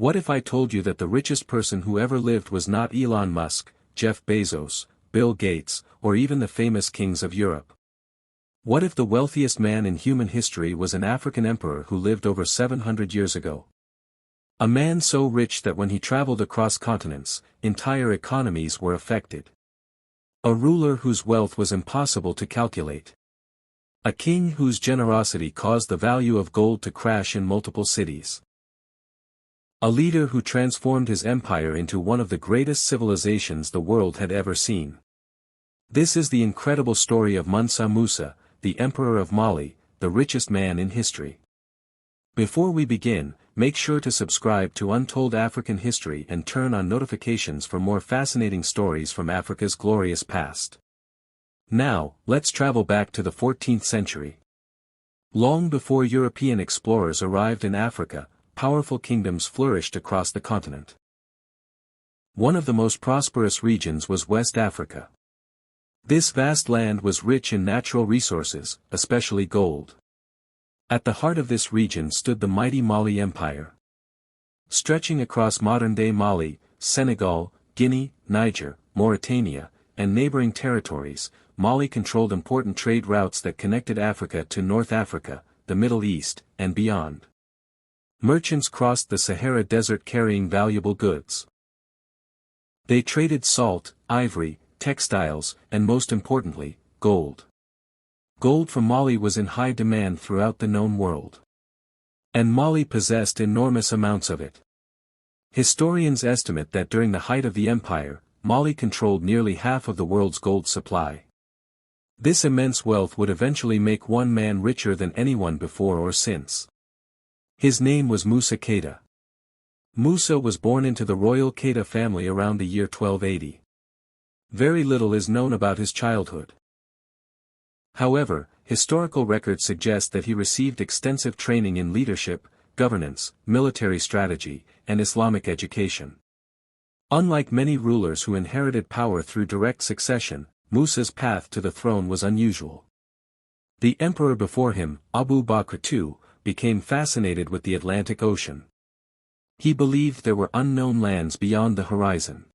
What if I told you that the richest person who ever lived was not Elon Musk, Jeff Bezos, Bill Gates, or even the famous kings of Europe? What if the wealthiest man in human history was an African emperor who lived over 700 years ago? A man so rich that when he traveled across continents, entire economies were affected. A ruler whose wealth was impossible to calculate. A king whose generosity caused the value of gold to crash in multiple cities. A leader who transformed his empire into one of the greatest civilizations the world had ever seen. This is the incredible story of Mansa Musa, the Emperor of Mali, the richest man in history. Before we begin, make sure to subscribe to Untold African History and turn on notifications for more fascinating stories from Africa's glorious past. Now, let's travel back to the 14th century. Long before European explorers arrived in Africa, powerful kingdoms flourished across the continent. One of the most prosperous regions was West Africa. This vast land was rich in natural resources, especially gold. At the heart of this region stood the mighty Mali Empire. Stretching across modern-day Mali, Senegal, Guinea, Niger, Mauritania, and neighboring territories, Mali controlled important trade routes that connected Africa to North Africa, the Middle East, and beyond. Merchants crossed the Sahara Desert carrying valuable goods. They traded salt, ivory, textiles, and most importantly, gold. Gold from Mali was in high demand throughout the known world. And Mali possessed enormous amounts of it. Historians estimate that during the height of the empire, Mali controlled nearly half of the world's gold supply. This immense wealth would eventually make one man richer than anyone before or since. His name was Musa Keita. Musa was born into the royal Keita family around the year 1280. Very little is known about his childhood. However, historical records suggest that he received extensive training in leadership, governance, military strategy, and Islamic education. Unlike many rulers who inherited power through direct succession, Musa's path to the throne was unusual. The emperor before him, Abu Bakr II, became fascinated with the Atlantic Ocean. He believed there were unknown lands beyond the horizon.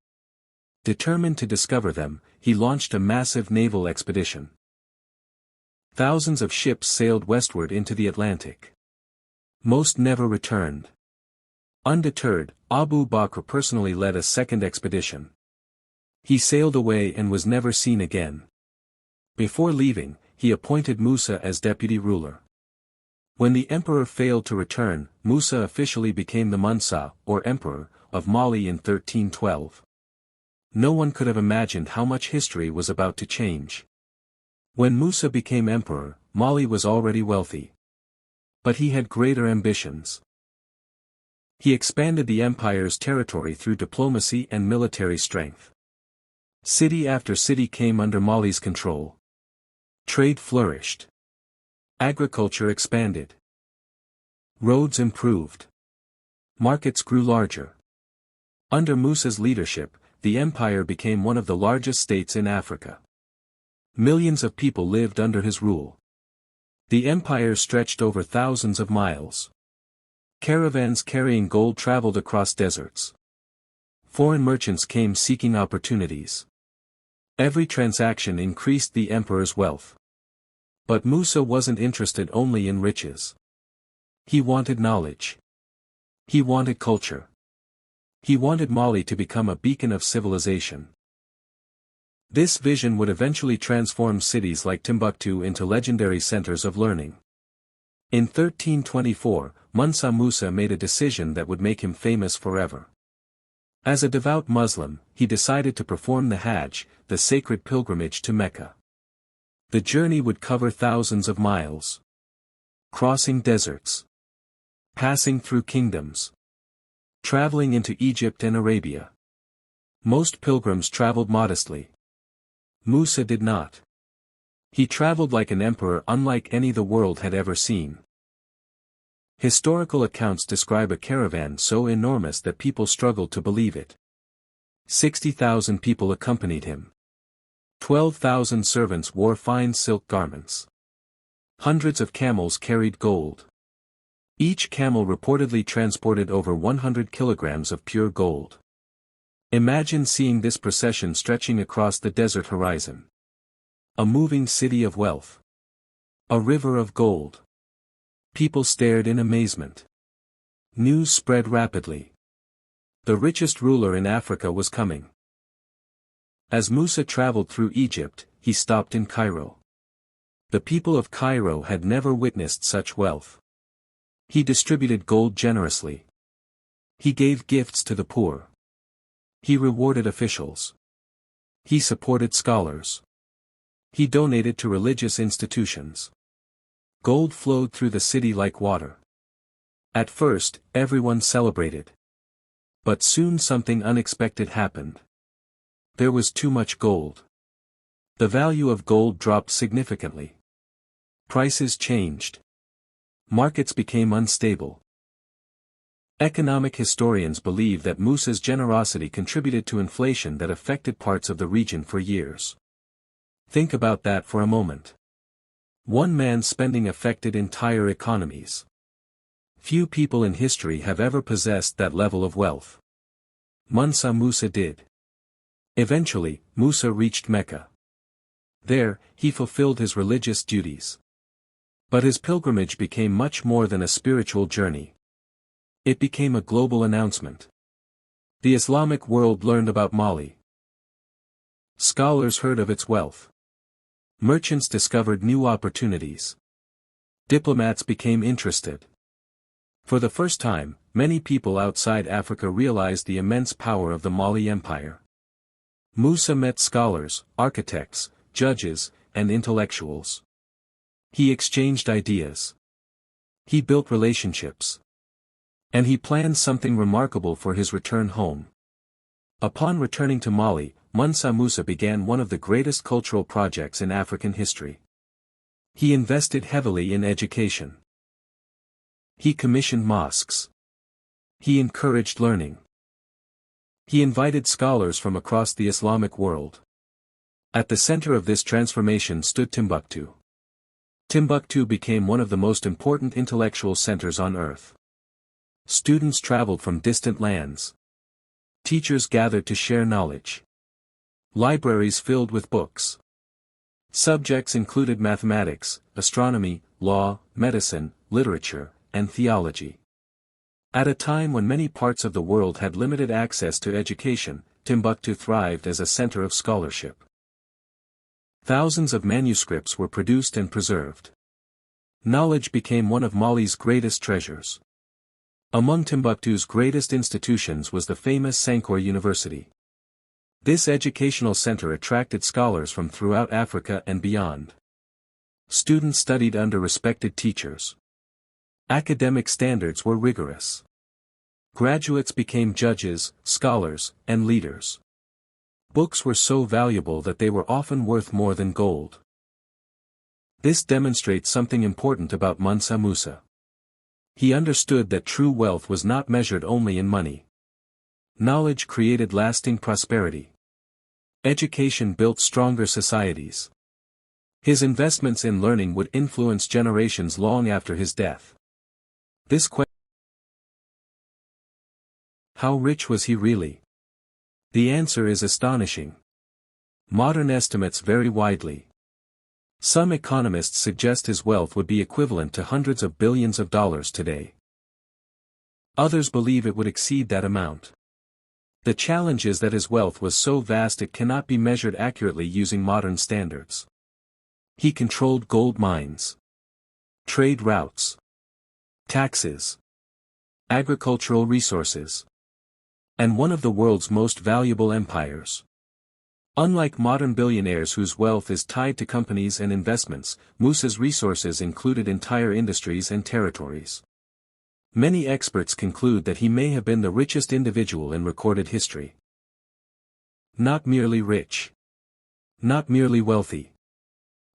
Determined to discover them, he launched a massive naval expedition. Thousands of ships sailed westward into the Atlantic. Most never returned. Undeterred, Abu Bakr personally led a second expedition. He sailed away and was never seen again. Before leaving, he appointed Musa as deputy ruler. When the emperor failed to return, Musa officially became the Mansa, or emperor, of Mali in 1312. No one could have imagined how much history was about to change. When Musa became emperor, Mali was already wealthy. But he had greater ambitions. He expanded the empire's territory through diplomacy and military strength. City after city came under Mali's control. Trade flourished. Agriculture expanded. Roads improved. Markets grew larger. Under Musa's leadership, the empire became one of the largest states in Africa. Millions of people lived under his rule. The empire stretched over thousands of miles. Caravans carrying gold traveled across deserts. Foreign merchants came seeking opportunities. Every transaction increased the emperor's wealth. But Musa wasn't interested only in riches. He wanted knowledge. He wanted culture. He wanted Mali to become a beacon of civilization. This vision would eventually transform cities like Timbuktu into legendary centers of learning. In 1324, Mansa Musa made a decision that would make him famous forever. As a devout Muslim, he decided to perform the Hajj, the sacred pilgrimage to Mecca. The journey would cover thousands of miles. Crossing deserts. Passing through kingdoms. Traveling into Egypt and Arabia. Most pilgrims traveled modestly. Musa did not. He traveled like an emperor unlike any the world had ever seen. Historical accounts describe a caravan so enormous that people struggled to believe it. 60,000 people accompanied him. 12,000 servants wore fine silk garments. Hundreds of camels carried gold. Each camel reportedly transported over 100 kilograms of pure gold. Imagine seeing this procession stretching across the desert horizon. A moving city of wealth. A river of gold. People stared in amazement. News spread rapidly. The richest ruler in Africa was coming. As Musa traveled through Egypt, he stopped in Cairo. The people of Cairo had never witnessed such wealth. He distributed gold generously. He gave gifts to the poor. He rewarded officials. He supported scholars. He donated to religious institutions. Gold flowed through the city like water. At first, everyone celebrated. But soon something unexpected happened. There was too much gold. The value of gold dropped significantly. Prices changed. Markets became unstable. Economic historians believe that Musa's generosity contributed to inflation that affected parts of the region for years. Think about that for a moment. One man's spending affected entire economies. Few people in history have ever possessed that level of wealth. Mansa Musa did. Eventually, Musa reached Mecca. There, he fulfilled his religious duties. But his pilgrimage became much more than a spiritual journey. It became a global announcement. The Islamic world learned about Mali. Scholars heard of its wealth. Merchants discovered new opportunities. Diplomats became interested. For the first time, many people outside Africa realized the immense power of the Mali Empire. Musa met scholars, architects, judges, and intellectuals. He exchanged ideas. He built relationships. And he planned something remarkable for his return home. Upon returning to Mali, Mansa Musa began one of the greatest cultural projects in African history. He invested heavily in education. He commissioned mosques. He encouraged learning. He invited scholars from across the Islamic world. At the center of this transformation stood Timbuktu. Timbuktu became one of the most important intellectual centers on earth. Students traveled from distant lands. Teachers gathered to share knowledge. Libraries filled with books. Subjects included mathematics, astronomy, law, medicine, literature, and theology. At a time when many parts of the world had limited access to education, Timbuktu thrived as a center of scholarship. Thousands of manuscripts were produced and preserved. Knowledge became one of Mali's greatest treasures. Among Timbuktu's greatest institutions was the famous Sankore University. This educational center attracted scholars from throughout Africa and beyond. Students studied under respected teachers. Academic standards were rigorous. Graduates became judges, scholars, and leaders. Books were so valuable that they were often worth more than gold. This demonstrates something important about Mansa Musa. He understood that true wealth was not measured only in money. Knowledge created lasting prosperity. Education built stronger societies. His investments in learning would influence generations long after his death. This question: how rich was he really? The answer is astonishing. Modern estimates vary widely. Some economists suggest his wealth would be equivalent to hundreds of billions of dollars today. Others believe it would exceed that amount. The challenge is that his wealth was so vast it cannot be measured accurately using modern standards. He controlled gold mines, trade routes, taxes, agricultural resources, and one of the world's most valuable empires. Unlike modern billionaires whose wealth is tied to companies and investments, Musa's resources included entire industries and territories. Many experts conclude that he may have been the richest individual in recorded history. Not merely rich. Not merely wealthy.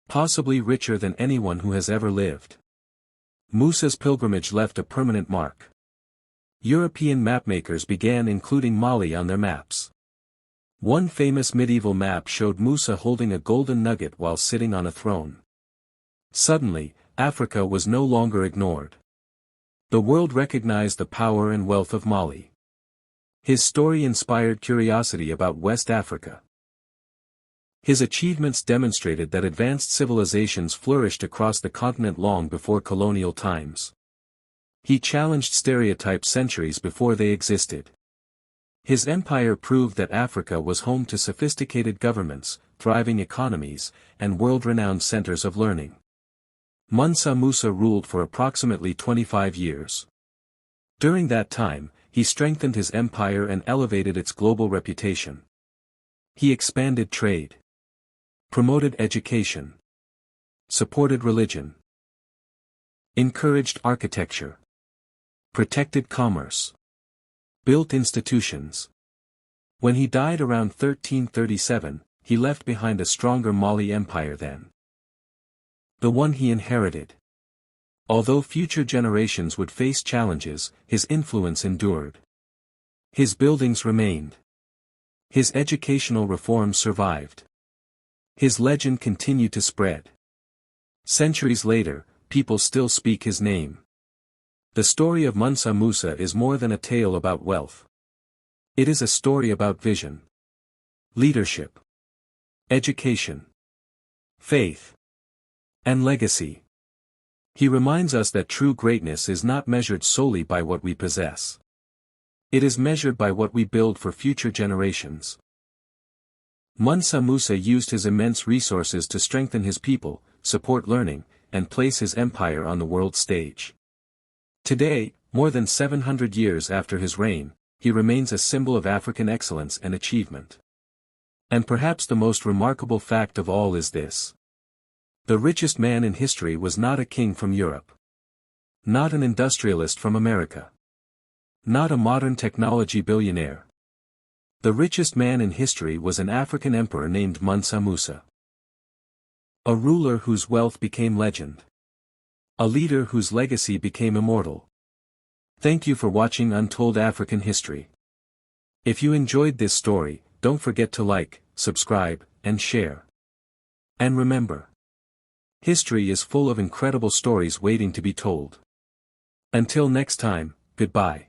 Possibly richer than anyone who has ever lived. Musa's pilgrimage left a permanent mark. European mapmakers began including Mali on their maps. One famous medieval map showed Musa holding a golden nugget while sitting on a throne. Suddenly, Africa was no longer ignored. The world recognized the power and wealth of Mali. His story inspired curiosity about West Africa. His achievements demonstrated that advanced civilizations flourished across the continent long before colonial times. He challenged stereotypes centuries before they existed. His empire proved that Africa was home to sophisticated governments, thriving economies, and world-renowned centers of learning. Mansa Musa ruled for approximately 25 years. During that time, he strengthened his empire and elevated its global reputation. He expanded trade, promoted education, supported religion, encouraged architecture, protected commerce, built institutions. When he died around 1337, he left behind a stronger Mali empire than the one he inherited. Although future generations would face challenges, his influence endured. His buildings remained. His educational reforms survived. His legend continued to spread. Centuries later, people still speak his name. The story of Mansa Musa is more than a tale about wealth. It is a story about vision, leadership, education, faith, and legacy. He reminds us that true greatness is not measured solely by what we possess. It is measured by what we build for future generations. Mansa Musa used his immense resources to strengthen his people, support learning, and place his empire on the world stage. Today, more than 700 years after his reign, he remains a symbol of African excellence and achievement. And perhaps the most remarkable fact of all is this: the richest man in history was not a king from Europe. Not an industrialist from America. Not a modern technology billionaire. The richest man in history was an African emperor named Mansa Musa. A ruler whose wealth became legend. A leader whose legacy became immortal. Thank you for watching Untold African History. If you enjoyed this story, don't forget to like, subscribe, and share. And remember, history is full of incredible stories waiting to be told. Until next time, goodbye.